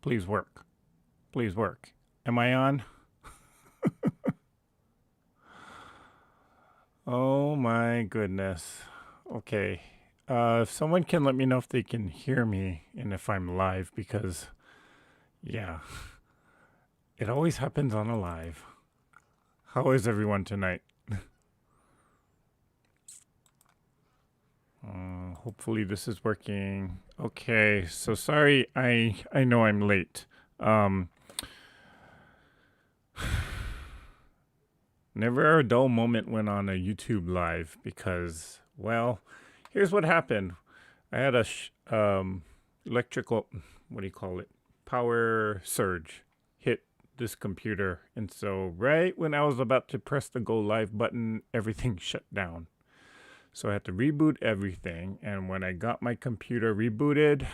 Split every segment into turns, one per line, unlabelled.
Please work. Please work. Am I on? Oh my goodness. Okay. If someone can let me know if they can hear me and if I'm live, because, yeah, it always happens on a live. How is everyone tonight? Hopefully this is working. Okay, so sorry, I know I'm late. Um, Never a dull moment when on a YouTube live because, well, here's what happened. I had a electrical, what do you call it? Power surge hit this computer. And so right when I was about to press the go live button, everything shut down. So I had to reboot everything. And when I got my computer rebooted,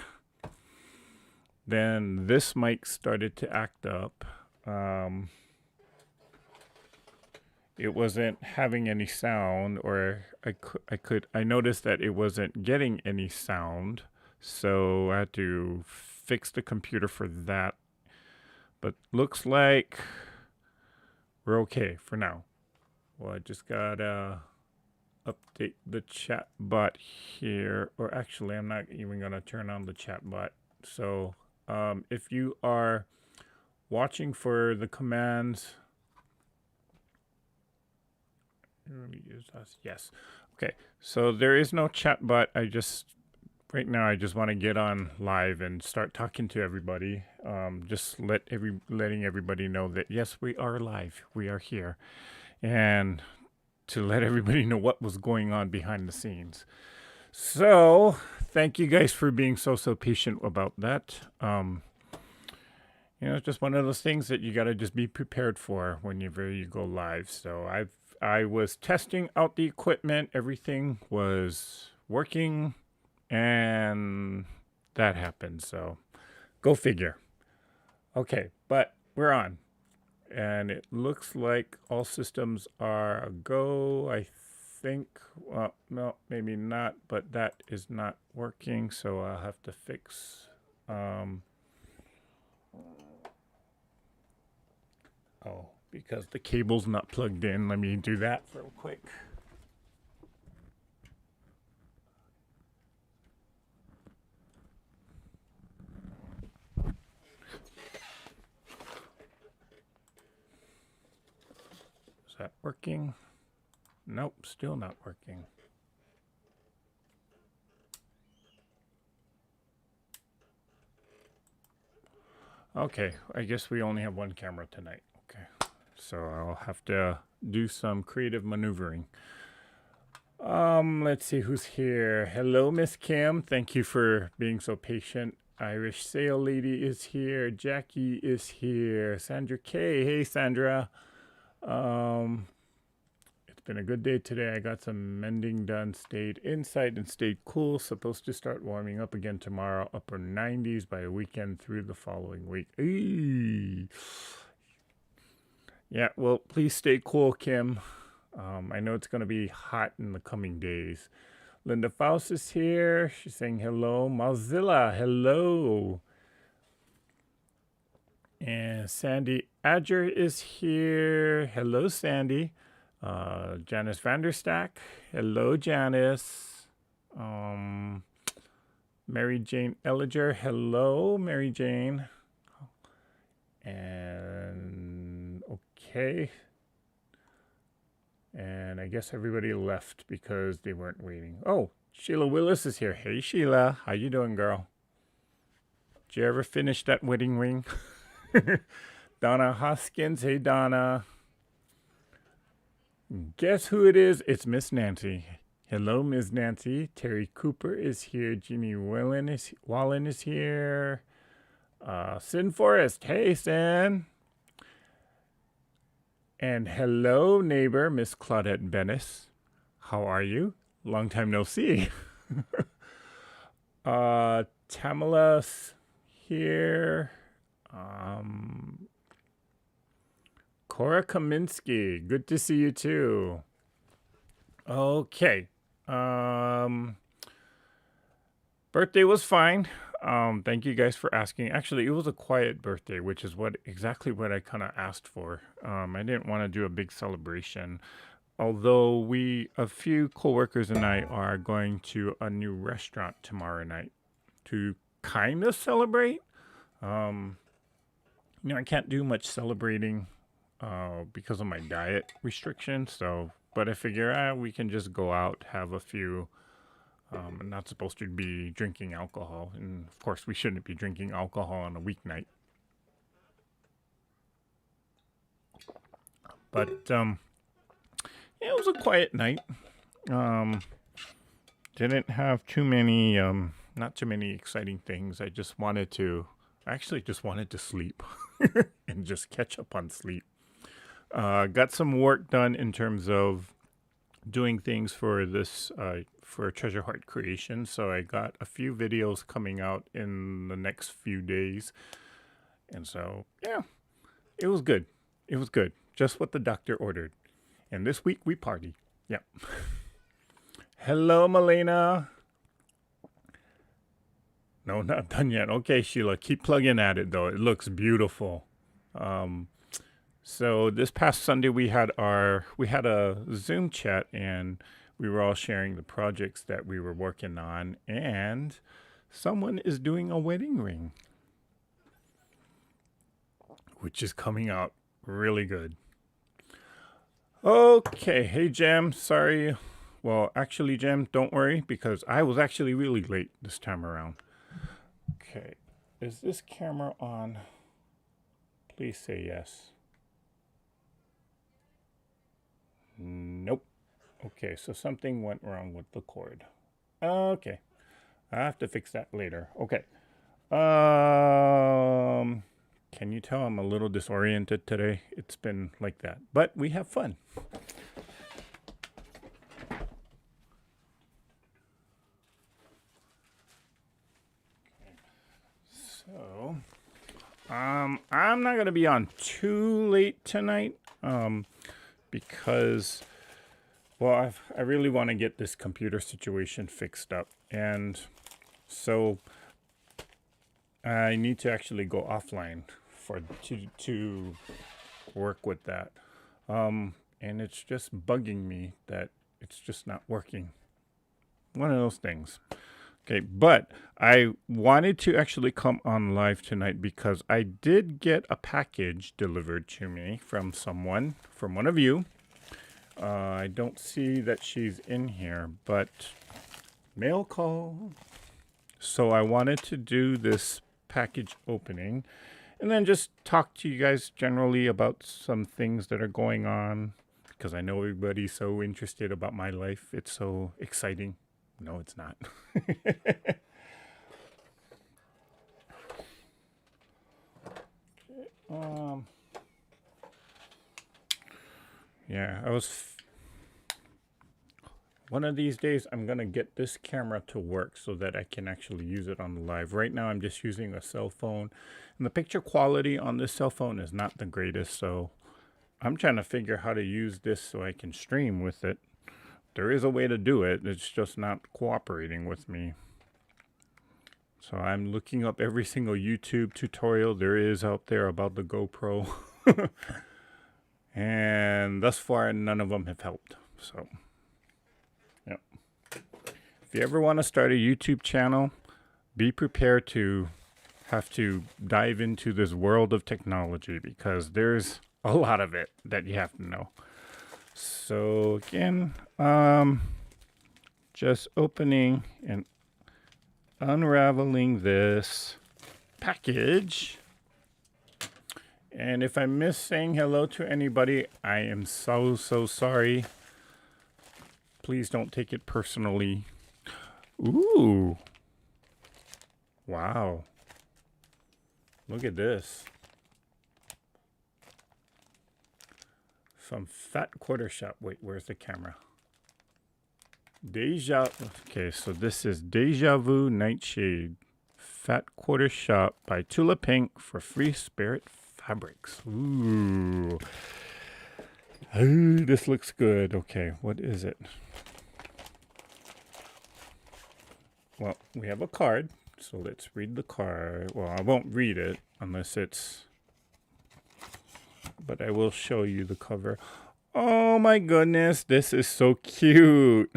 then this mic started to act up. It wasn't having any sound, or I noticed that it wasn't getting any sound. So I had to fix the computer for that. But looks like we're okay for now. Well, I just gotta update the chat bot here. Or actually, I'm not even gonna turn on the chat bot. So if you are watching for the commands, use us. Yes. Okay. So there is no chat bot. Right now I just want to get on live and start talking to everybody. Just letting everybody know that yes, we are live. We are here, and to let everybody know what was going on behind the scenes. So thank you guys for being so patient about that. It's just one of those things that you got to just be prepared for whenever you go live. So I was testing out the equipment. Everything was working, and that happened. So go figure. Okay, but we're on. And it looks like all systems are a go. I think, well, no, maybe not, but that is not working. So I'll have to fix. Because the cable's not plugged in. Let me do that real quick. Is that working? Nope, still not working. Okay, I guess we only have one camera tonight. Okay, so I'll have to do some creative maneuvering. Let's see who's here. Hello, Miss Kim. Thank you for being so patient. Irish Sail Lady is here. Jackie is here. Sandra K. Hey, Sandra. It's been a good day today. I got some mending done. Stayed inside and stayed cool. Supposed to start warming up again tomorrow. Upper 90s by the weekend through the following week. Eee. Yeah, well, please stay cool, Kim. I know it's going to be hot in the coming days. Linda Faust is here. She's saying hello. Mozilla, hello. And Sandy Adger is here. Hello, Sandy. Janice Vanderstack. Hello, Janice. Mary Jane Elliger. Hello, Mary Jane. And okay. And I guess everybody left because they weren't waiting. Oh, Sheila Willis is here. Hey, Sheila. How you doing, girl? Did you ever finish that wedding ring? Donna Hoskins. Hey, Donna. Guess who it is? It's Miss Nancy. Hello, Miss Nancy. Terry Cooper is here. Jeannie Wallen is here. Sin Forrest. Hey, Sin. And hello, neighbor, Miss Claudette Bennis. How are you? Long time no see. Tamala's here. Cora Kaminsky. Good to see you too. Okay. Birthday was fine. Thank you guys for asking. Actually, it was a quiet birthday, which is exactly what I kind of asked for. I didn't want to do a big celebration. Although a few coworkers and I are going to a new restaurant tomorrow night to kind of celebrate. Um, I can't do much celebrating because of my diet restrictions. So, but I figure we can just go out, have a few. I'm not supposed to be drinking alcohol, and of course, we shouldn't be drinking alcohol on a weeknight. But yeah, it was a quiet night. Um, didn't have too many, not too many exciting things. I actually just wanted to sleep and just catch up on sleep. Got some work done in terms of doing things for this for Treasure Heart Creation. So I got a few videos coming out in the next few days, and so yeah, it was good. It was good. Just what the doctor ordered. And this week we party. Yep. Hello, Malena. No, not done yet. Okay, Sheila, keep plugging at it though. It looks beautiful. Um, So this past Sunday we had a Zoom chat and we were all sharing the projects that we were working on, and someone is doing a wedding ring, which is coming out really good. Okay, hey Jem, sorry. Well, actually Jem, don't worry because I was actually really late this time around. Okay. Is this camera on? Please say yes. Nope. Okay, so something went wrong with the cord. Okay. I have to fix that later. Okay. Can you tell I'm a little disoriented today? It's been like that. But we have fun. So, I'm not gonna be on too late tonight. Because well, I really want to get this computer situation fixed up, and so I need to actually go offline to work with that. And it's just bugging me that it's just not working. One of those things. Okay, but I wanted to actually come on live tonight because I did get a package delivered to me from one of you. I don't see that she's in here, but mail call. So I wanted to do this package opening and then just talk to you guys generally about some things that are going on because I know everybody's so interested about my life. It's so exciting. No, it's not. um, yeah, one of these days I'm gonna get this camera to work so that I can actually use it on the live. Right now I'm just using a cell phone, and the picture quality on this cell phone is not the greatest, so I'm trying to figure how to use this so I can stream with it. There is a way to do it, it's just not cooperating with me. So I'm looking up every single YouTube tutorial there is out there about the GoPro. And thus far, none of them have helped. So, yeah. If you ever want to start a YouTube channel, be prepared to have to dive into this world of technology because there's a lot of it that you have to know. So again, just opening and unraveling this package. And if I miss saying hello to anybody, I am so sorry. Please don't take it personally. Ooh. Wow. Look at this. From Fat Quarter Shop. Wait, where's the camera? Okay, so this is Deja Vu Nightshade. Fat Quarter Shop by Tula Pink for Free Spirit Fabrics. Ooh. Ooh, this looks good. Okay, what is it? Well, we have a card. So let's read the card. Well, I won't read it unless it's, but I will show you the cover. Oh my goodness, this is so cute.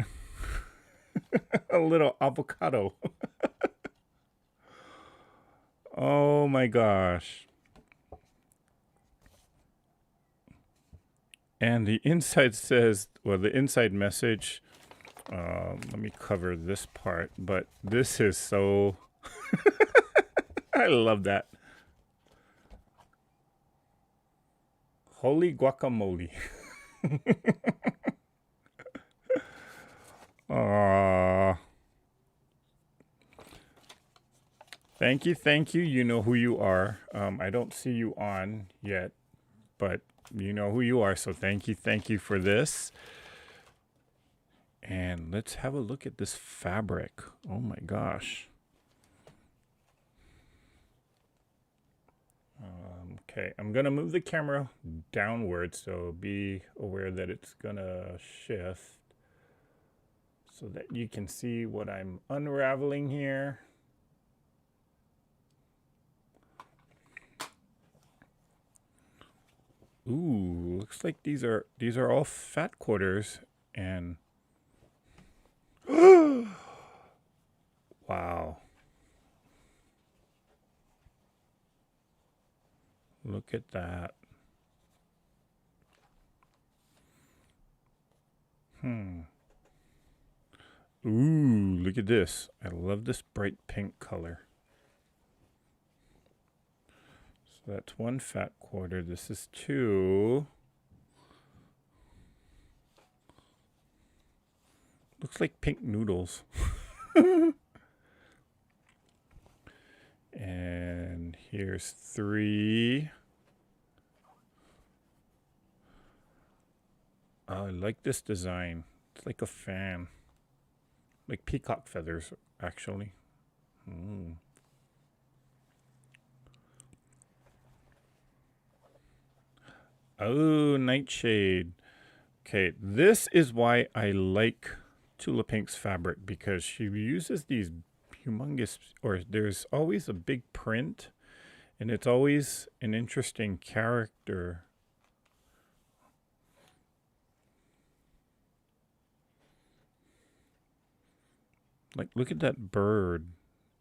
A little avocado. Oh my gosh. And the inside says, well, the inside message, let me cover this part, but this is so, I love that. Holy guacamole. Aww. Thank you, thank you. You know who you are. I don't see you on yet, but you know who you are, so thank you for this. And let's have a look at this fabric. Oh my gosh. Okay, I'm gonna move the camera downward, so be aware that it's gonna shift so that you can see what I'm unraveling here. Ooh, looks like these are all fat quarters, and wow. Look at that. Ooh, look at this. I love this bright pink color. So that's one fat quarter. This is two. Looks like pink noodles. And here's three. Oh, I like this design. It's like a fan. Like peacock feathers, actually. Oh, nightshade. Okay, this is why I like Tula Pink's fabric, because she uses these humongous, or there's always a big print, and it's always an interesting character. Like, look at that bird.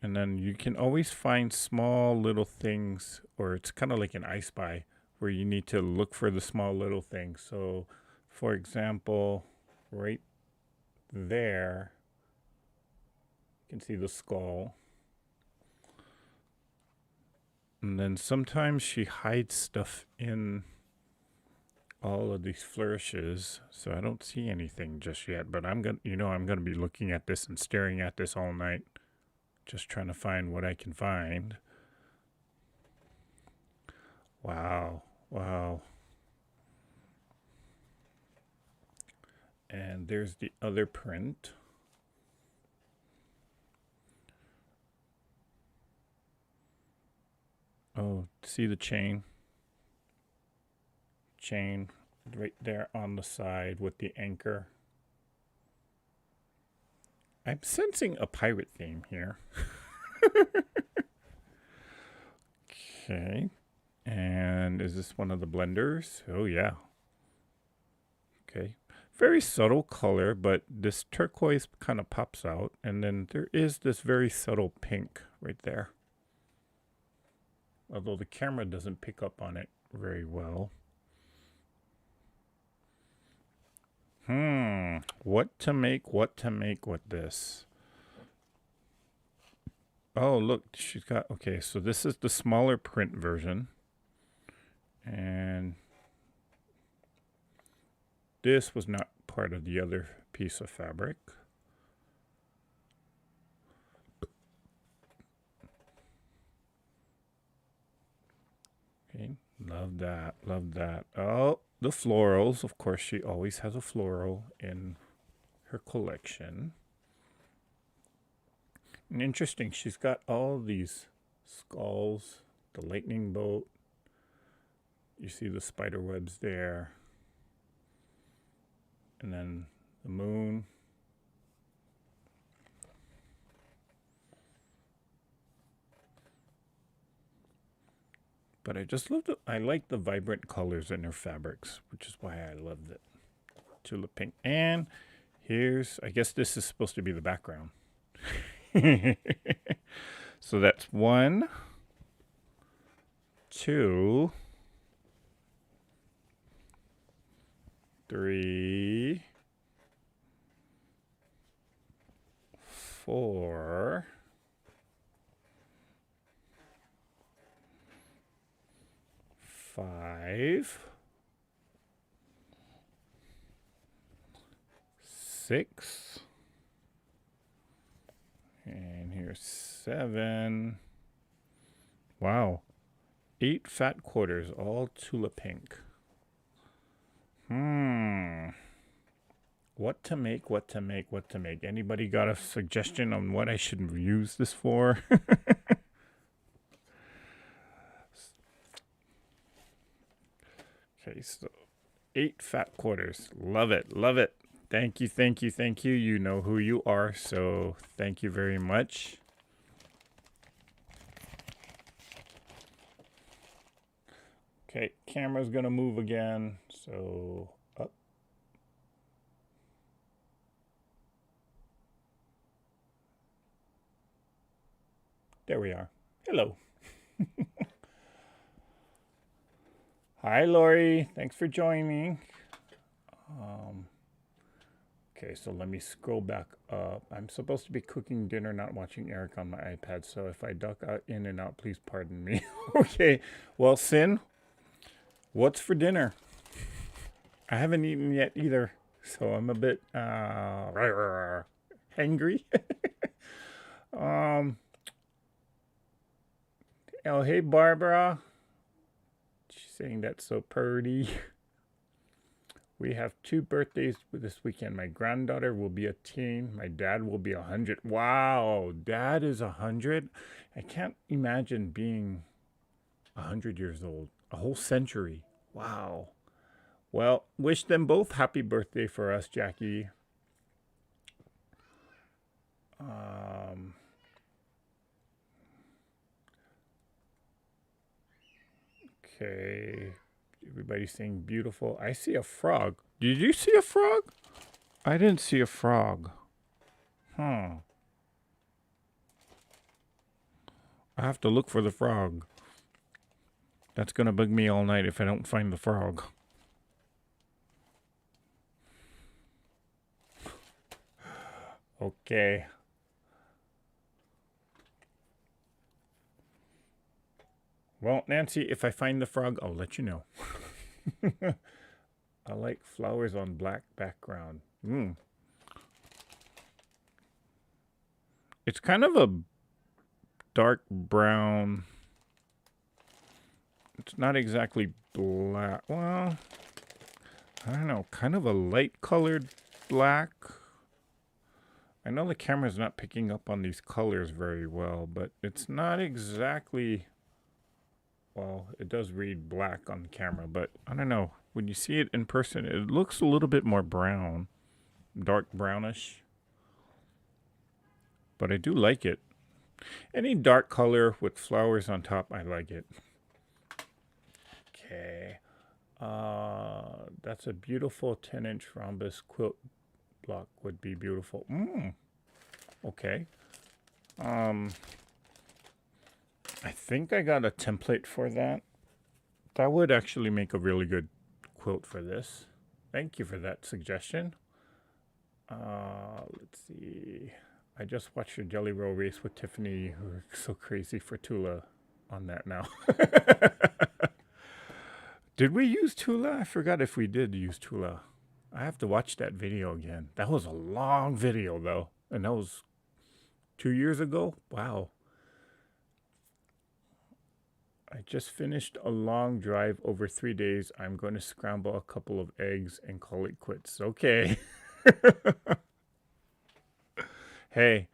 And then you can always find small little things, or it's kind of like an I Spy, where you need to look for the small little things. So, for example, right there, you can see the skull. And then sometimes she hides stuff in all of these flourishes, so I don't see anything just yet, but I'm gonna be looking at this and staring at this all night, just trying to find what I can find. Wow. And there's the other print. Oh, see the chain right there on the side with the anchor. I'm sensing a pirate theme here. Okay. And is this one of the blenders? Oh, yeah. Okay. Very subtle color, but this turquoise kind of pops out. And then there is this very subtle pink right there. Although the camera doesn't pick up on it very well. What to make with this? Oh, look, she's got, okay, so this is the smaller print version. And this was not part of the other piece of fabric. Okay, love that. Oh, the florals. Of course, she always has a floral in her collection. And interesting, she's got all these skulls, the lightning bolt. You see the spider webs there. And then the moon. But I just love I like the vibrant colors in her fabrics, which is why I love it. Tula Pink. And here's, I guess this is supposed to be the background. So that's 1, 2, 3, 4, 5, 6, and here's 7. Wow. 8 fat quarters, all Tula Pink. What to make, what to make, what to make. Anybody got a suggestion on what I should use this for? Okay, so 8 fat quarters. Love it, love it. Thank you, thank you, thank you. You know who you are, so thank you very much. Okay, camera's gonna move again, so up. There we are. Hello. Hi, Lori. Thanks for joining. Okay, so let me scroll back up. I'm supposed to be cooking dinner, not watching Eric on my iPad, so if I duck in and out, please pardon me. Okay, well, Sin, what's for dinner? I haven't eaten yet either, so I'm a bit hangry. Oh, hey, Barbara. She's saying that's so pretty. We have 2 birthdays this weekend. My granddaughter will be a teen. My dad will be 100. Wow, Dad is 100? I can't imagine being 100 years old. A whole century. Wow. Well, wish them both happy birthday for us, Jackie. Okay. Everybody's saying beautiful. I see a frog. Did you see a frog? I didn't see a frog. I have to look for the frog. That's going to bug me all night if I don't find the frog. Okay. Well, Nancy, if I find the frog, I'll let you know. I like flowers on black background. It's kind of a dark brown. It's not exactly black. Well, I don't know. Kind of a light colored black. I know the camera's not picking up on these colors very well, but it's not exactly... Well, it does read black on the camera, but I don't know. When you see it in person, it looks a little bit more brown. Dark brownish. But I do like it. Any dark color with flowers on top, I like it. Okay. That's a beautiful 10-inch rhombus quilt block would be beautiful. Okay. I think I got a template for that. That would actually make a really good quilt for this. Thank you for that suggestion. Let's see. I just watched your Jelly Roll race with Tiffany. We're so crazy for Tula on that now. Did we use Tula? I forgot if we did use Tula. I have to watch that video again. That was a long video, though. And that was 2 years ago? Wow. I just finished a long drive over 3 days. I'm going to scramble a couple of eggs and call it quits. Okay. Hey,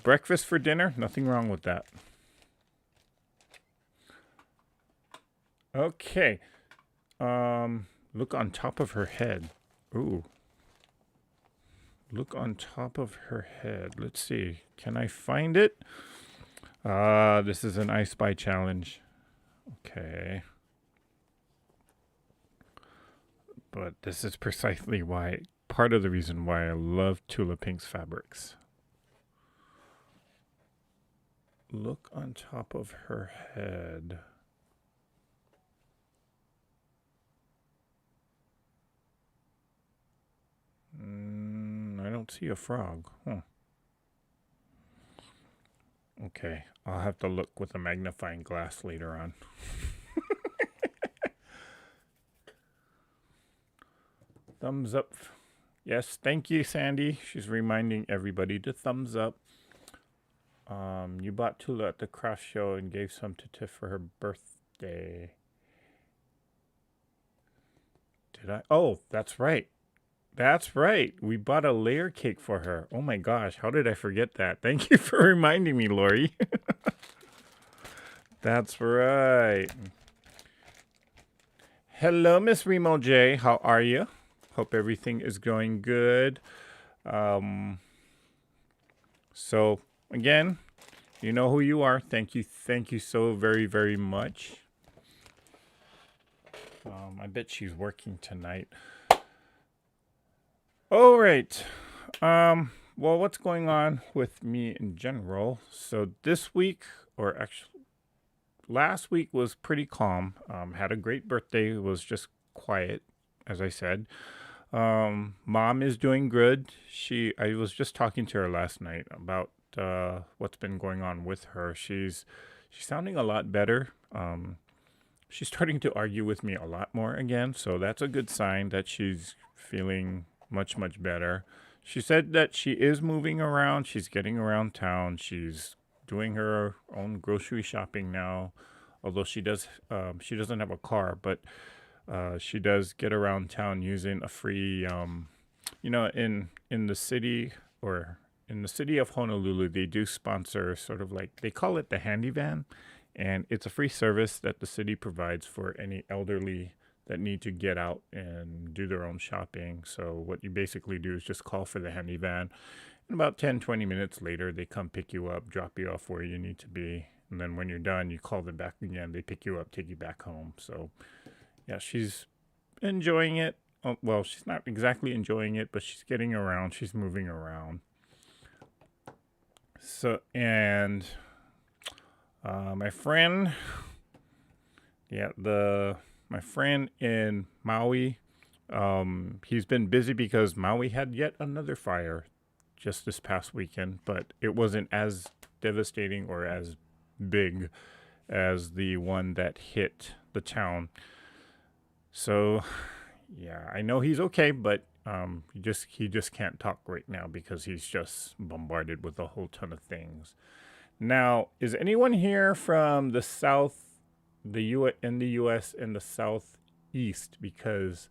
breakfast for dinner? Nothing wrong with that. Okay. Look on top of her head. Ooh. Look on top of her head. Let's see. Can I find it? This is an I Spy challenge. Okay. But this is precisely why, part of the reason why I love Tula Pink's fabrics. Look on top of her head. I don't see a frog. Huh. Okay, I'll have to look with a magnifying glass later on. Thumbs up. Yes, thank you, Sandy. She's reminding everybody to thumbs up. You bought Tula at the craft show and gave some to Tiff for her birthday. Did I? Oh, that's right. That's right. We bought a layer cake for her. Oh my gosh, how did I forget that? Thank you for reminding me, Lori. That's right. Hello, Miss Remo J. How are you? Hope everything is going good. So again, you know who you are. Thank you so very, very much. I bet she's working tonight. All right. Well, what's going on with me in general? So this week, or actually last week, was pretty calm. Had a great birthday. It was just quiet, as I said. Mom is doing good. I was just talking to her last night about what's been going on with her. She's sounding a lot better. She's starting to argue with me a lot more again, so that's a good sign that she's feeling much, much better. She said that she is moving around. She's getting around town. She's doing her own grocery shopping now, although she doesn't have a car, but she does get around town using a free, in the city, or in the city of Honolulu, they do sponsor sort of like, they call it the handy van, and it's a free service that the city provides for any elderly that need to get out and do their own shopping. So what you basically do is just call for the handy van, and about 10-20 minutes later, they come pick you up, drop you off where you need to be, and then when you're done, you call them back again. They pick you up, take you back home. So yeah, she's enjoying it. Oh, well, she's not exactly enjoying it, but she's getting around. She's moving around. So, and my friend, my friend in Maui, he's been busy because Maui had yet another fire just this past weekend, but it wasn't as devastating or as big as the one that hit the town. So, yeah, I know he's okay, but he just can't talk right now because he's just bombarded with a whole ton of things. Now, is anyone here from the South, in the U.S. and the Southeast? Because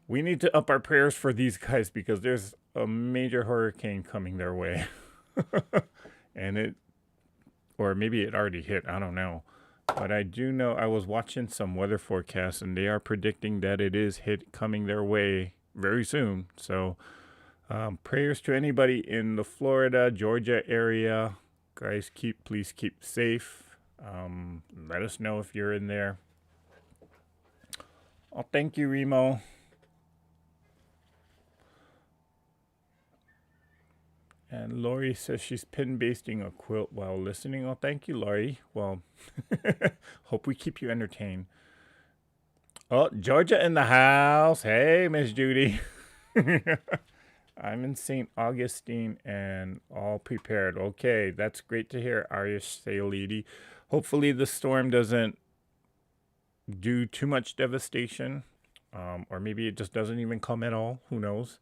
we need to up our prayers for these guys because there's a major hurricane coming their way, and or maybe it already hit. I don't know. But I do know I was watching some weather forecasts, and they are predicting that it is coming their way very soon. So prayers to anybody in the Florida, Georgia area. Guys, please keep safe. Let us know if you're in there. Oh, thank you, Remo. And Lori says she's pin basting a quilt while listening. Oh, thank you, Lori. Well, hope we keep you entertained. Oh, Georgia in the house. Hey, Miss Judy. I'm in St. Augustine and all prepared. Okay, that's great to hear, Arish Sayalidi. Hopefully the storm doesn't do too much devastation, or maybe it just doesn't even come at all. Who knows?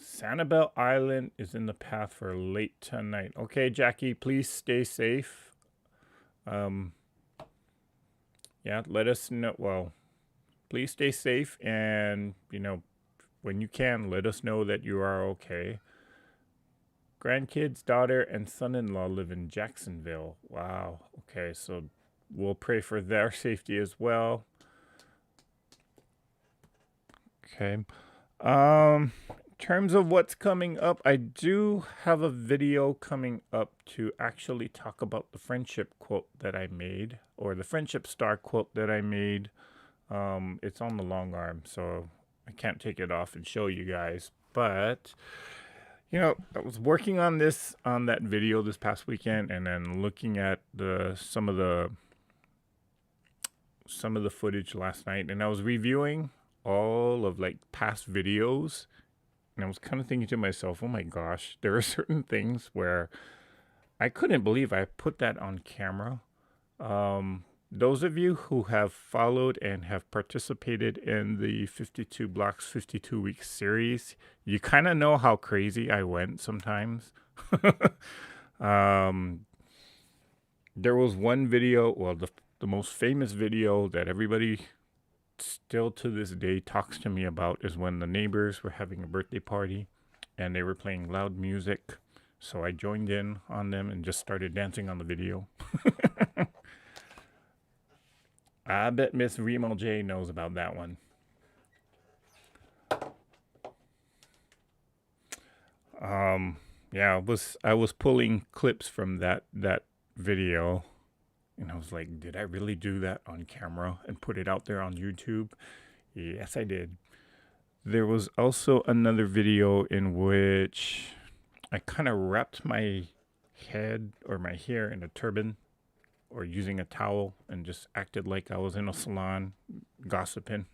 Sanibel Island is in the path for late tonight. Okay, Jackie, please stay safe. Yeah, let us know. Well, please stay safe, and when you can, let us know that you are okay. Grandkids, daughter, and son-in-law live in Jacksonville. Wow. Okay, so we'll pray for their safety as well. Okay. terms of what's coming up, I do have a video coming up to actually talk about the friendship quote that I made, or the friendship star quote that I made. It's on the long arm, so I can't take it off and show you guys. But I was working on that video this past weekend, and then looking at some of the footage last night, and I was reviewing all of like past videos, and I was kind of thinking to myself, oh my gosh, there are certain things where I couldn't believe I put that on camera. Those of you who have followed and have participated in the 52 Blocks 52 Weeks series, you kind of know how crazy I went sometimes. There was one video, well, the most famous video that everybody still to this day talks to me about is when the neighbors were having a birthday party and they were playing loud music. So I joined in on them and just started dancing on the video. I bet Miss Remo J knows about that one. Yeah, I was pulling clips from that video, and I was like, did I really do that on camera and put it out there on YouTube? Yes, I did. There was also another video in which I kind of wrapped my head or my hair in a turban, or using a towel, and just acted like I was in a salon gossiping.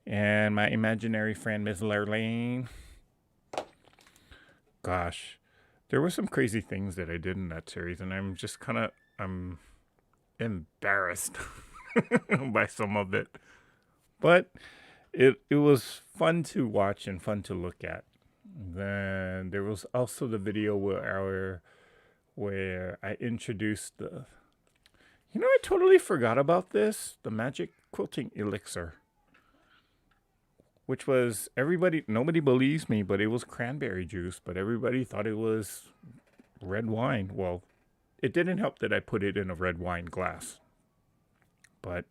And my imaginary friend, Miss Lurlane. Gosh, there were some crazy things that I did in that series, and I'm embarrassed by some of it. But it was fun to watch and fun to look at. Then there was also the video where I introduced I totally forgot about this, the magic quilting elixir, which was nobody believes me, but it was cranberry juice, but everybody thought it was red wine. Well, it didn't help that I put it in a red wine glass. But,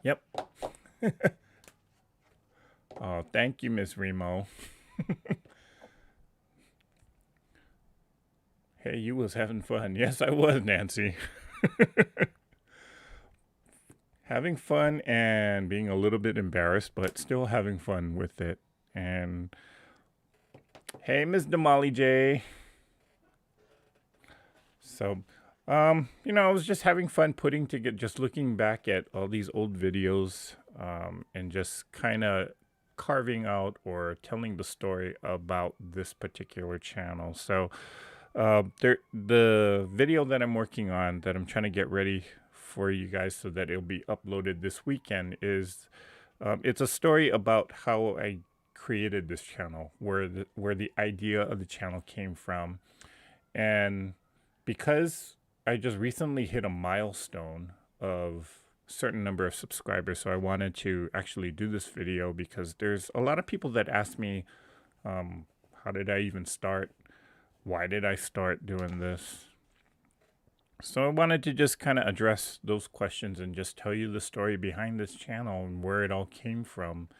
yep. Oh, thank you, Miss Remo. Hey, you was having fun. Yes, I was, Nancy. Having fun and being a little bit embarrassed, but still having fun with it. And hey, Miss Damali J. So, I was just having fun just looking back at all these old videos, and just kind of carving out or telling the story about this particular channel. So, the video that I'm working on, that I'm trying to get ready for you guys so that it'll be uploaded this weekend, is it's a story about how I created this channel, where the idea of the channel came from. And because I just recently hit a milestone of a certain number of subscribers, so I wanted to actually do this video, because there's a lot of people that ask me, how did I even start? Why did I start doing this? So I wanted to just kind of address those questions and just tell you the story behind this channel and where it all came from.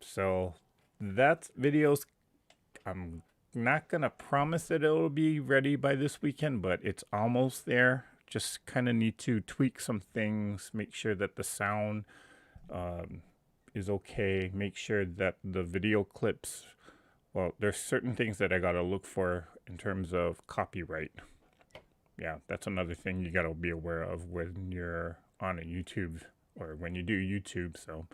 So that video's, I'm not going to promise that it'll be ready by this weekend, but it's almost there. Just kind of need to tweak some things, make sure that the sound is okay, make sure that the video clips, well, there's certain things that I got to look for in terms of copyright. Yeah, that's another thing you got to be aware of when you're on a YouTube, or when you do YouTube. So,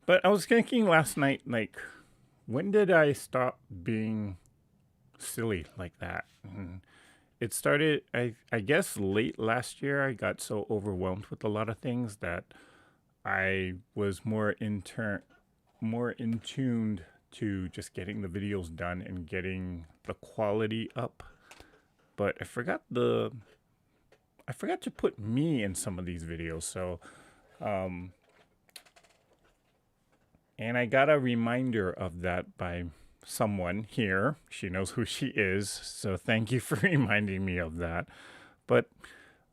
but I was thinking last night, like, when did I stop being silly like that? And it started, I guess, late last year. I got so overwhelmed with a lot of things that I was more in tuned to just getting the videos done and getting the quality up. But I forgot to put me in some of these videos. So, and I got a reminder of that by someone here. She knows who she is. So thank you for reminding me of that. But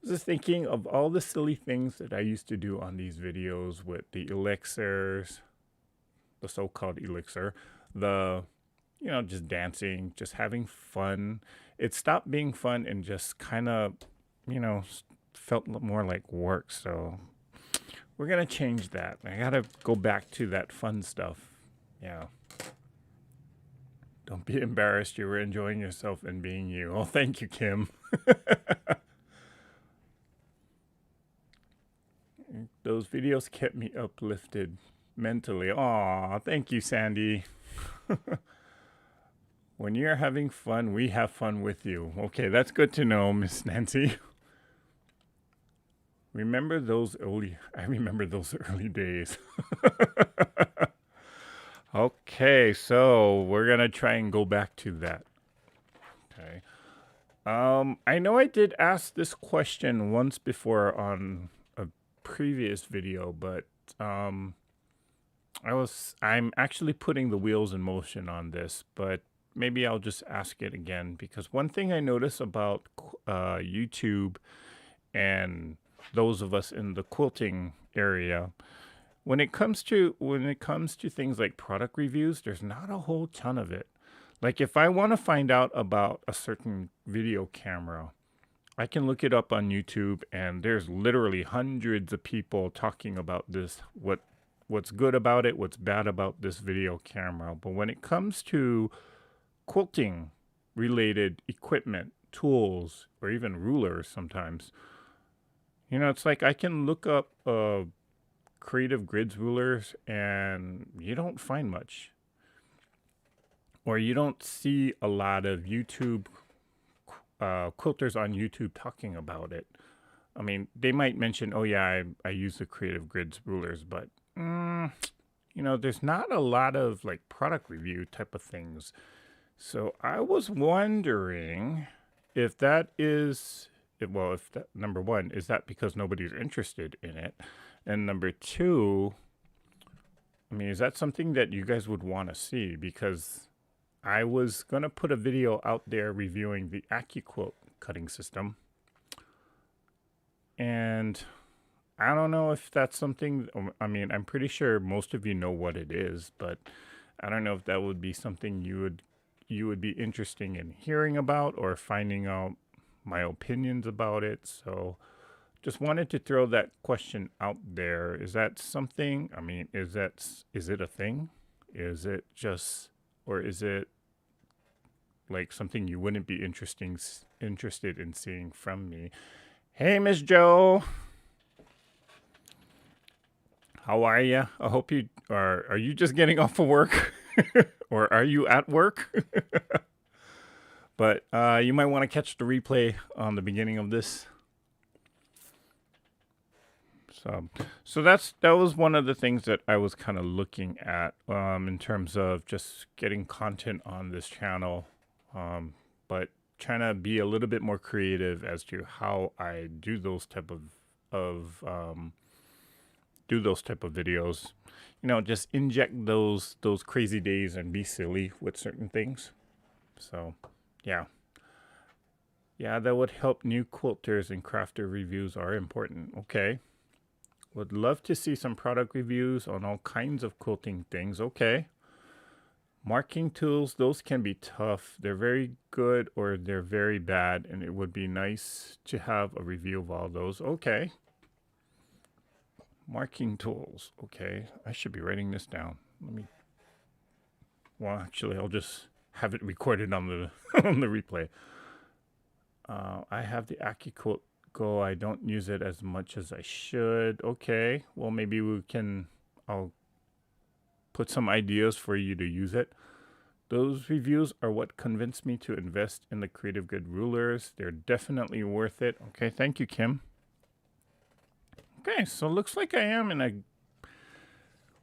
was just thinking of all the silly things that I used to do on these videos with the elixirs, the so-called elixir, the, just dancing, just having fun. It stopped being fun and just kind of, felt more like work. So we're going to change that. I got to go back to that fun stuff. Yeah. Don't be embarrassed. You were enjoying yourself and being you. Oh, thank you, Kim. Those videos kept me uplifted mentally. Aw, thank you, Sandy. When you're having fun, we have fun with you. Okay, that's good to know, Miss Nancy. I remember those early days. Okay, so we're gonna try and go back to that. Okay. I know I did ask this question once before on a previous video, but I'm actually putting the wheels in motion on this, but maybe I'll just ask it again, because one thing I notice about YouTube and those of us in the quilting area, when it comes to things like product reviews, there's not a whole ton of it. Like if I want to find out about a certain video camera, I can look it up on YouTube, and there's literally hundreds of people talking about this, what's good about it, what's bad about this video camera. But when it comes to quilting related equipment, tools, or even rulers sometimes, it's like I can look up Creative Grids rulers and you don't find much. Or you don't see a lot of YouTube quilters on YouTube talking about it. I mean, they might mention, oh yeah, I use the Creative Grids rulers, but there's not a lot of like product review type of things. So I was wondering if that is, if that, number one, is that because nobody's interested in it? And number two, I mean, is that something that you guys would want to see? Because I was going to put a video out there reviewing the Applique cutting system. And I don't know if that's something, I mean, I'm pretty sure most of you know what it is, but I don't know if that would be something you would be interested in hearing about or finding out my opinions about it. So just wanted to throw that question out there. Is that something, I mean, is it a thing? Is it just, or is it like something you wouldn't be interested in seeing from me? Hey, Miss Joe. How are you? I hope you are you just getting off of work? Or are you at work? But you might want to catch the replay on the beginning of this. So that was one of the things that I was kind of looking at in terms of just getting content on this channel, but trying to be a little bit more creative as to how I do those type of videos. Just inject those crazy days and be silly with certain things. So, yeah. Yeah, that would help new quilters, and crafter reviews are important. Okay. Would love to see some product reviews on all kinds of quilting things. Okay. Marking tools, those can be tough. They're very good or they're very bad, and it would be nice to have a review of all those. Okay. Marking tools. Okay. I should be writing this down. Well, actually, I'll just have it recorded on the on the replay. I have the Applique Go. I don't use it as much as I should. Okay. Well, maybe I'll put some ideas for you to use it. Those reviews are what convinced me to invest in the Creative Grid rulers. They're definitely worth it. Okay. Thank you, Kim. Okay. So it looks like I am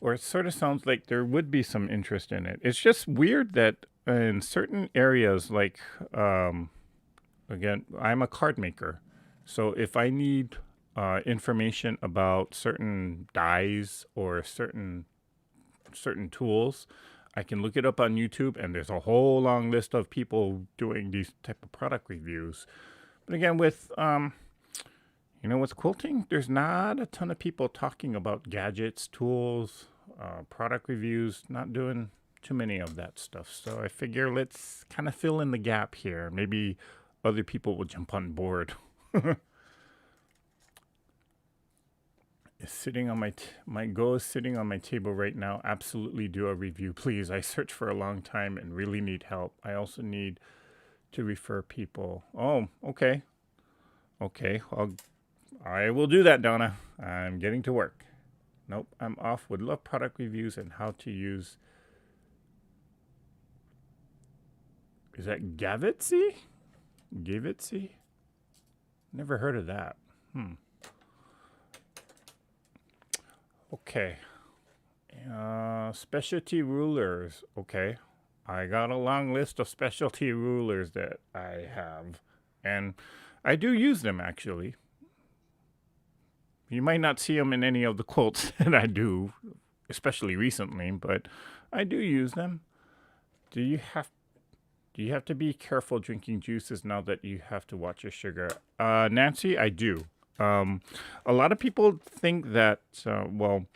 or it sort of sounds like there would be some interest in it. It's just weird that in certain areas, like, again, I'm a card maker. So if I need information about certain dies or certain tools, I can look it up on YouTube, and there's a whole long list of people doing these type of product reviews. But again, with With quilting, there's not a ton of people talking about gadgets, tools, product reviews, not doing too many of that stuff. So I figure let's kind of fill in the gap here. Maybe other people will jump on board. Is sitting on my Go is sitting on my table right now. Absolutely do a review, please. I searched for a long time and really need help. I also need to refer people. Oh, okay. Okay. I will do that, Donna. I'm getting to work. Nope, I'm off. Would love product reviews and how to use. Is that Gavitzy? Gavitzy? Never heard of that. Okay. Specialty rulers. Okay. I got a long list of specialty rulers that I have. And I do use them, actually. You might not see them in any of the quilts that I do, especially recently, but I do use them. Do you have to be careful drinking juices now that you have to watch your sugar? Nancy, I do. A lot of people think that, well,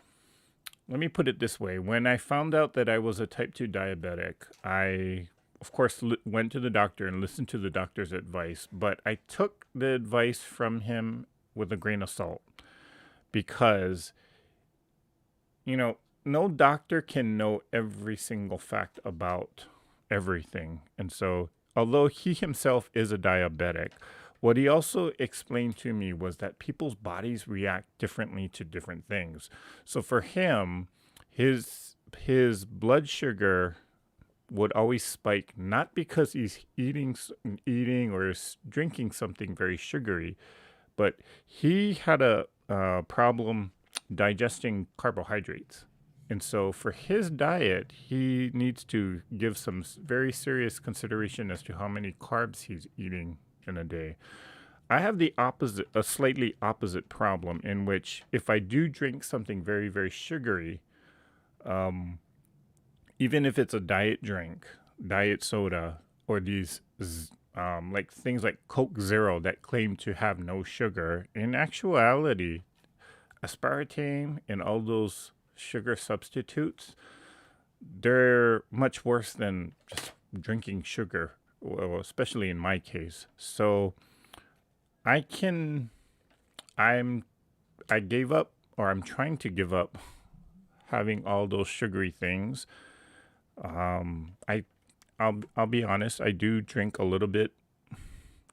let me put it this way. When I found out that I was a type 2 diabetic, I, of course, went to the doctor and listened to the doctor's advice, but I took the advice from him with a grain of salt because, no doctor can know every single fact about everything. And so, although he himself is a diabetic, what he also explained to me was that people's bodies react differently to different things. So for him, his blood sugar would always spike not because he's eating or drinking something very sugary, but he had a problem digesting carbohydrates. And so for his diet, he needs to give some very serious consideration as to how many carbs he's eating in a day. I have a slightly opposite problem in which if I do drink something very, very sugary, even if it's a diet drink, diet soda, or these like things like Coke Zero that claim to have no sugar, in actuality, aspartame and all those sugar substitutes, they're much worse than just drinking sugar, well, especially in my case. So I can, I'm, I gave up, or I'm trying to give up having all those sugary things. I, I'll be honest. I do drink a little bit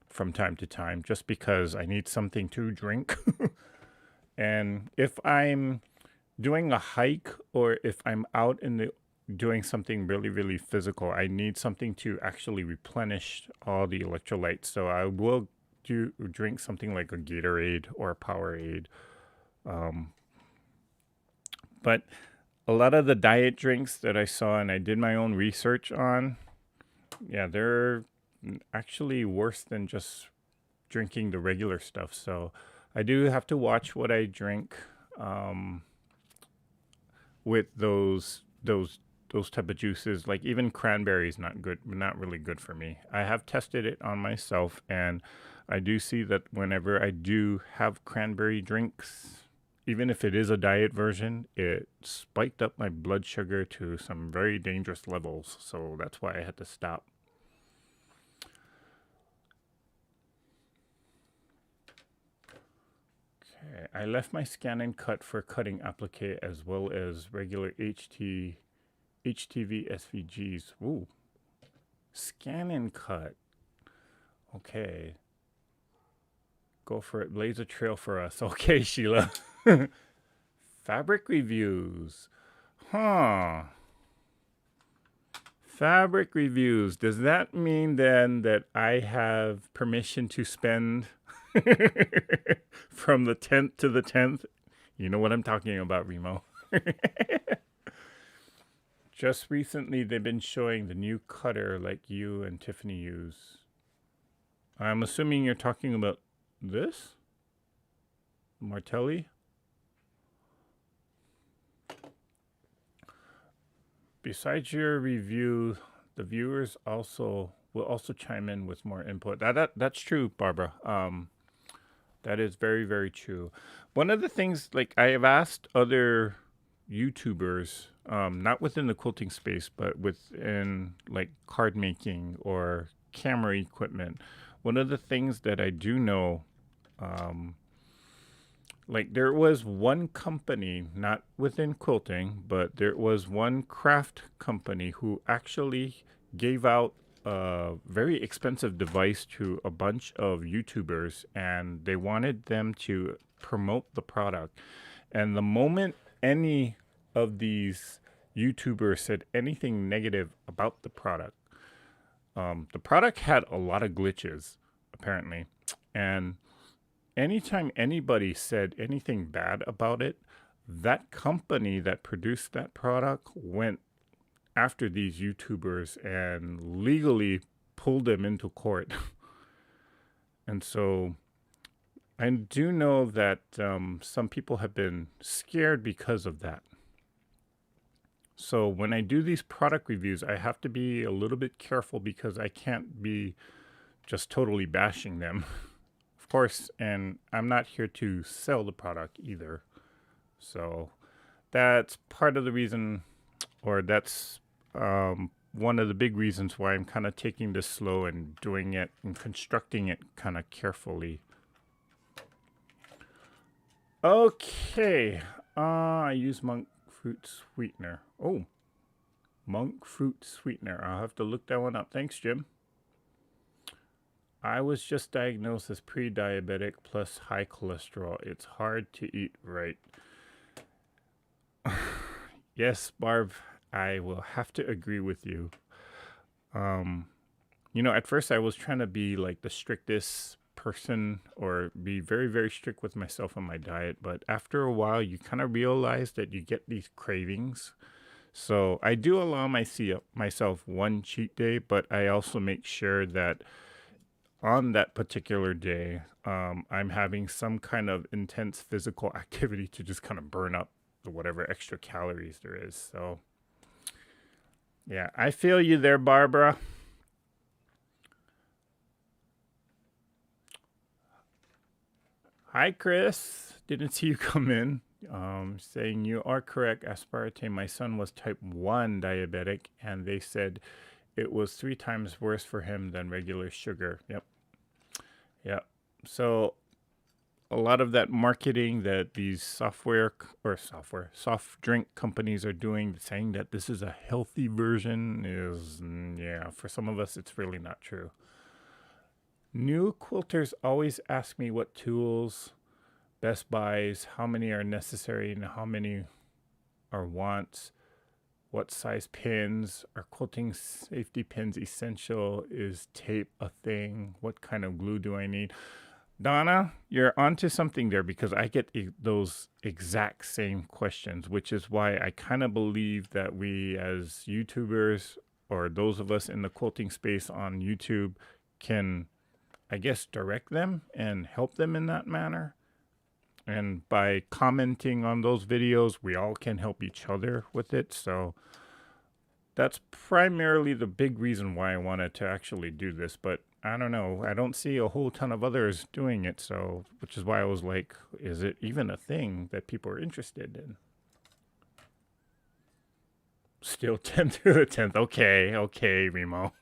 from time to time, just because I need something to drink. And if I'm doing a hike or if I'm out in the doing something really, really physical, I need something to actually replenish all the electrolytes. So I will drink something like a Gatorade or a Powerade. But a lot of the diet drinks that I saw and I did my own research on, yeah, they're actually worse than just drinking the regular stuff. So I do have to watch what I drink with those type of juices. Like even cranberry is not really good for me. I have tested it on myself, and I do see that whenever I do have cranberry drinks, even if it is a diet version, it spiked up my blood sugar to some very dangerous levels. So that's why I had to stop. Okay, I left my scan and cut for cutting applique as well as regular HTV SVGs. Ooh, scan and cut. Okay, go for it. Blaze a trail for us. Okay, Sheila. Fabric reviews. Huh. Fabric reviews. Does that mean then that I have permission to spend from the 10th to the 10th? You know what I'm talking about, Remo. Just recently, they've been showing the new cutter like you and Tiffany use. I'm assuming you're talking about this? Martelli? Besides your review, the viewers will also chime in with more input. That's true, Barbara. That is very, very true. One of the things, like, I have asked other YouTubers, not within the quilting space, but within like card making or camera equipment. One of the things that I do know, um, like, there was one company, not within quilting, but there was one craft company who actually gave out a very expensive device to a bunch of YouTubers, and they wanted them to promote the product. And the moment any of these YouTubers said anything negative about the product had a lot of glitches, apparently. And anytime anybody said anything bad about it, that company that produced that product went after these YouTubers and legally pulled them into court. And so I do know that some people have been scared because of that. So when I do these product reviews, I have to be a little bit careful because I can't be just totally bashing them. Of course, and I'm not here to sell the product either. So that's part of the reason, or that's one of the big reasons why I'm kind of taking this slow and doing it and constructing it kind of carefully. Okay, I use monk fruit sweetener. Oh, monk fruit sweetener. I'll have to look that one up. Thanks, Jim. I was just diagnosed as pre-diabetic plus high cholesterol. It's hard to eat right. Yes, Barb, I will have to agree with you. Um, at first I was trying to be like the strictest person or be very, very strict with myself on my diet, but after a while you kind of realize that you get these cravings. So I do allow myself one cheat day, but I also make sure that on that particular day, I'm having some kind of intense physical activity to just kind of burn up whatever extra calories there is. So, yeah, I feel you there, Barbara. Hi, Chris. Didn't see you come in. Saying you are correct. Aspartame. My son was type 1 diabetic, and they said it was 3 times worse for him than regular sugar. Yep. Yep. So a lot of that marketing that these soft drink companies are doing, saying that this is a healthy version, is, yeah, for some of us, it's really not true. New quilters always ask me what tools, best buys, how many are necessary and how many are wants, what size pins, are quilting safety pins essential, is tape a thing, what kind of glue do I need? Donna, you're onto something there because I get those exact same questions, which is why I kind of believe that we as YouTubers or those of us in the quilting space on YouTube can, I guess, direct them and help them in that manner. And by commenting on those videos, we all can help each other with it. So that's primarily the big reason why I wanted to actually do this. But I don't know. I don't see a whole ton of others doing it. So, which is why I was like, is it even a thing that people are interested in? Still 10 to the 10th. Okay, Remo.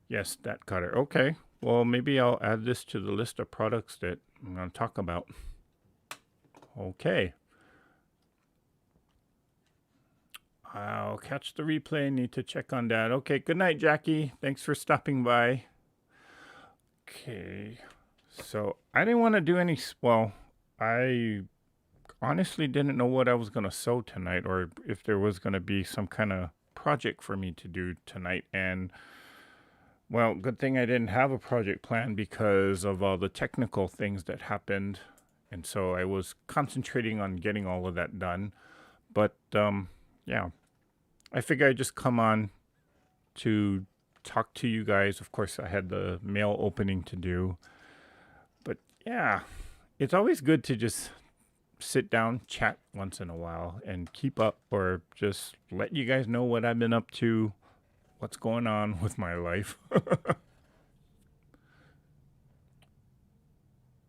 Yes, that cutter. Okay. Well, maybe I'll add this to the list of products that I'm going to talk about. Okay. I'll catch the replay. Need to check on that. Okay. Good night, Jackie. Thanks for stopping by. Okay. So I didn't want to do any. Well, I honestly didn't know what I was going to sew tonight or if there was going to be some kind of project for me to do tonight. And well, good thing I didn't have a project plan because of all the technical things that happened. And so I was concentrating on getting all of that done. But yeah, I figured I'd just come on to talk to you guys. Of course, I had the mail opening to do. But yeah, it's always good to just sit down, chat once in a while, and keep up or just let you guys know what I've been up to what's going on with my life.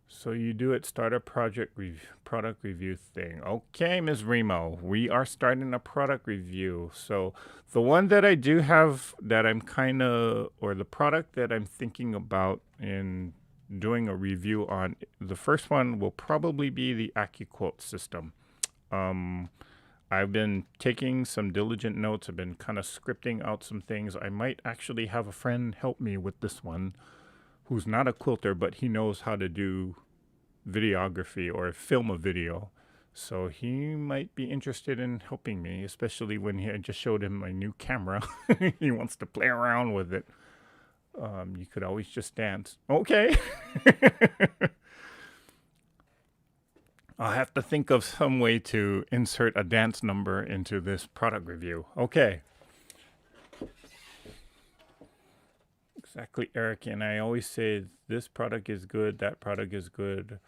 So you do it, start a product review thing. Okay, Ms. Remo, we are starting a product review. So the one that I do have that I'm kind of, or the product that I'm thinking about in doing a review on, the first one will probably be the Applique system. I've been taking some diligent notes. I've been kind of scripting out some things. I might actually have a friend help me with this one who's not a quilter, but he knows how to do videography or film a video. So he might be interested in helping me, especially when I just showed him my new camera. He wants to play around with it. You could always just dance. Okay. I'll have to think of some way to insert a dance number into this product review. Okay. Exactly, Eric. And I always say this product is good, that product is good.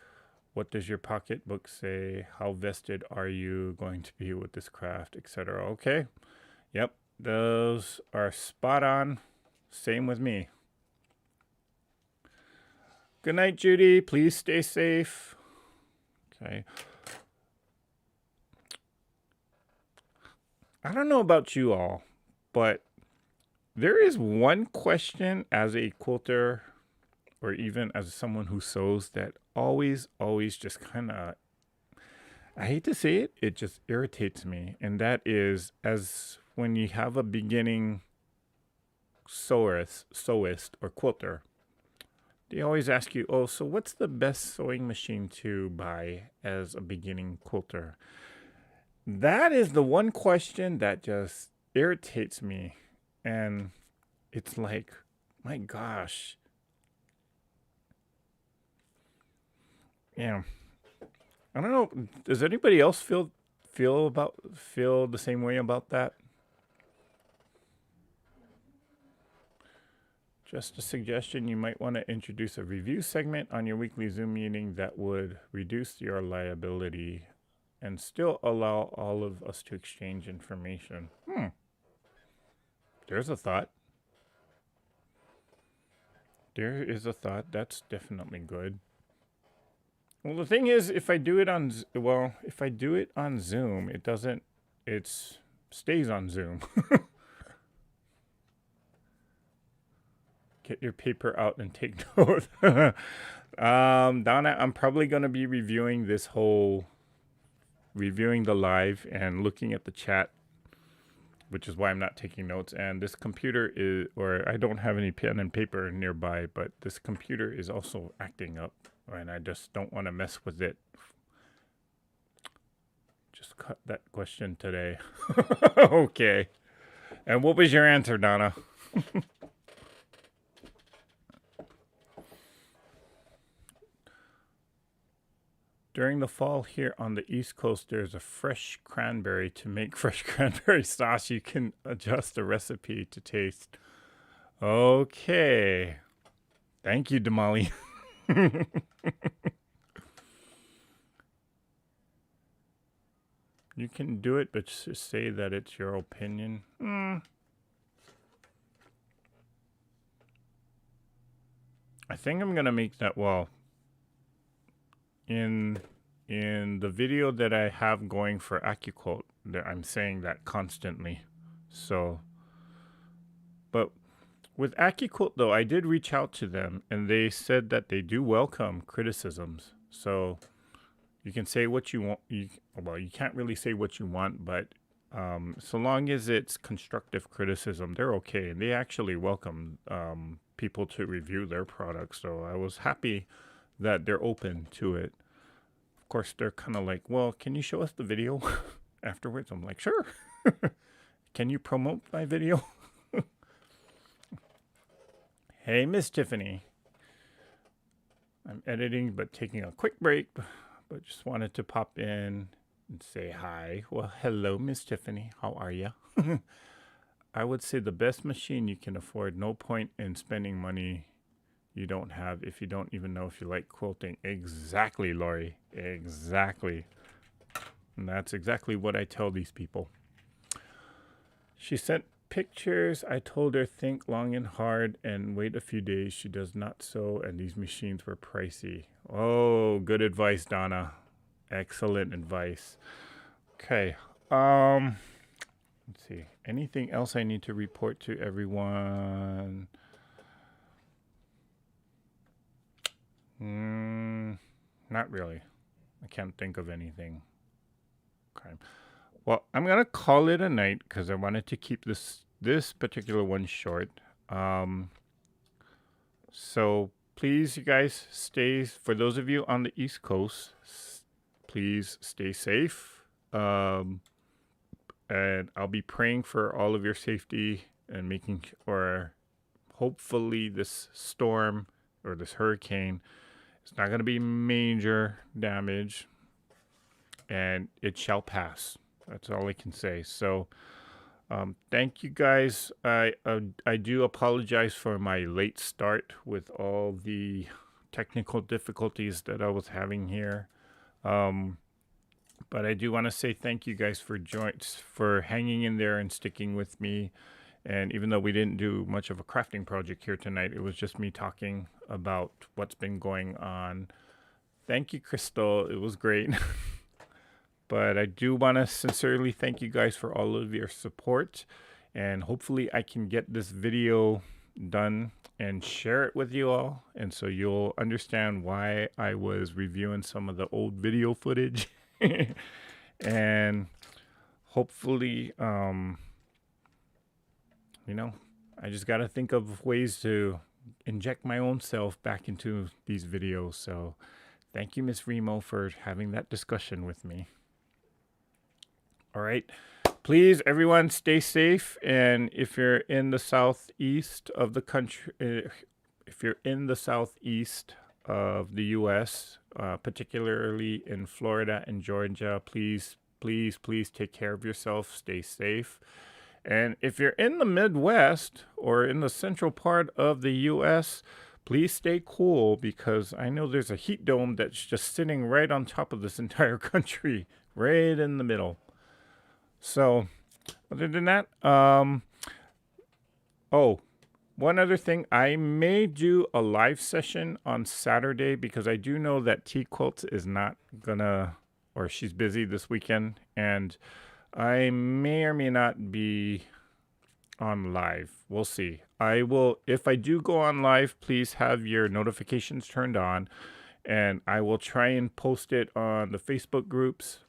What does your pocketbook say? How vested are you going to be with this craft, etc.? Okay. Yep. Those are spot on. Same with me. Good night, Judy. Please stay safe. Okay. I don't know about you all, but there is one question as a quilter or even as someone who sews that always just kind of, I hate to say it, it just irritates me. And that is as when you have a beginning sewist or quilter, they always ask you, oh, so what's the best sewing machine to buy as a beginning quilter? That is the one question that just irritates me. And it's like, my gosh. Yeah. I don't know. Does anybody else feel the same way about that? Just a suggestion, you might want to introduce a review segment on your weekly Zoom meeting that would reduce your liability and still allow all of us to exchange information. There's a thought. There is a thought. That's definitely good. Well, the thing is, if I do it on Zoom, it stays on Zoom. Get your paper out and take notes. Donna, I'm probably going to be reviewing the live and looking at the chat, which is why I'm not taking notes. And this computer I don't have any pen and paper nearby, but this computer is also acting up, and I just don't want to mess with it. Just cut that question today. Okay. And what was your answer, Donna? During the fall here on the East Coast, there's a fresh cranberry. To make fresh cranberry sauce, you can adjust the recipe to taste. Okay. Thank you, Damali. You can do it, but just say that it's your opinion. I think I'm going to make that, in the video that I have going for Applique, I'm saying that constantly. So, but with Applique though, I did reach out to them and they said that they do welcome criticisms. So you can say what you want. You can't really say what you want, but so long as it's constructive criticism, they're okay. And they actually welcome people to review their products. So I was happy that they're open to it. Of course, they're kind of like, well, can you show us the video afterwards? I'm like, sure. Can you promote my video? Hey, Miss Tiffany. I'm editing, but taking a quick break. But just wanted to pop in and say hi. Well, hello, Miss Tiffany. How are you? I would say the best machine you can afford. No point in spending money you don't have if you don't even know if you like quilting. Exactly, Lori. Exactly. And that's exactly what I tell these people. She sent pictures. I told her think long and hard and wait a few days. She does not so, and these machines were pricey. Oh, good advice, Donna. Excellent advice. Okay. Let's see. Anything else I need to report to everyone? Not really. I can't think of anything. Okay. Well, I'm gonna call it a night because I wanted to keep this particular one short. So please, you guys, stay. For those of you on the East Coast, please stay safe. And I'll be praying for all of your safety and making, or hopefully this storm or this hurricane, it's not going to be major damage, and it shall pass. That's all I can say. So, thank you guys. I do apologize for my late start with all the technical difficulties that I was having here. But I do want to say thank you guys for hanging in there and sticking with me. And even though we didn't do much of a crafting project here tonight, it was just me talking about what's been going on. Thank you, Crystal. It was great. But I do want to sincerely thank you guys for all of your support. And hopefully I can get this video done and share it with you all. And so you'll understand why I was reviewing some of the old video footage. And hopefully, I just got to think of ways to inject my own self back into these videos. So thank you, Miss Remo, for having that discussion with me. All right. Please, everyone, stay safe. And if you're in the southeast of the country, if you're in the southeast of the U.S., particularly in Florida and Georgia, please take care of yourself. Stay safe. And if you're in the Midwest or in the central part of the U.S., please stay cool, because I know there's a heat dome that's just sitting right on top of this entire country, right in the middle. So, other than that, one other thing, I may do a live session on Saturday, because I do know that T Quilts is not gonna, or she's busy this weekend, and I may or may not be on live. We'll see. I will, if I do go on live, please have your notifications turned on, and I will try and post it on the Facebook groups.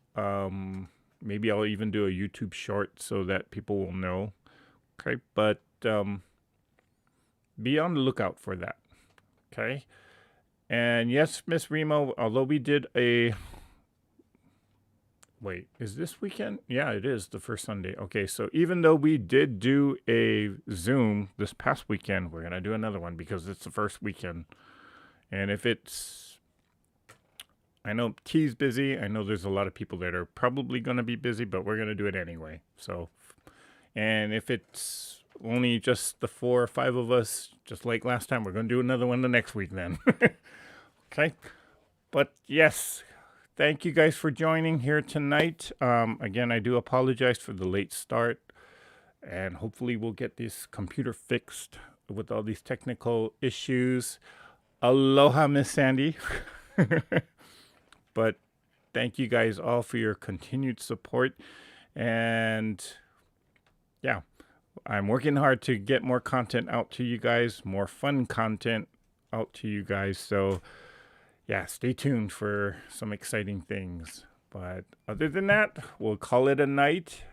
Maybe I'll even do a YouTube short so that people will know. Okay, but be on the lookout for that. Okay. And yes, Miss Remo, although we did a... Wait, is this weekend? Yeah, it is the first Sunday. Okay, so even though we did do a Zoom this past weekend, we're going to do another one because it's the first weekend. And if it's... I know T's busy. I know there's a lot of people that are probably going to be busy, but we're going to do it anyway. So, and if it's only just the 4 or 5 of us, just like last time, we're going to do another one the next week then. Okay. But yes, thank you guys for joining here tonight. Again, I do apologize for the late start, and hopefully we'll get this computer fixed with all these technical issues. Aloha, Miss Sandy. But thank you guys all for your continued support. And yeah, I'm working hard to get more content out to you guys, more fun content out to you guys. So yeah, stay tuned for some exciting things. But other than that, we'll call it a night.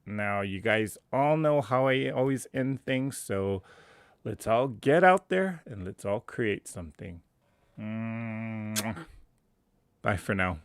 Now, you guys all know how I always end things. So let's all get out there and let's all create something. Bye for now.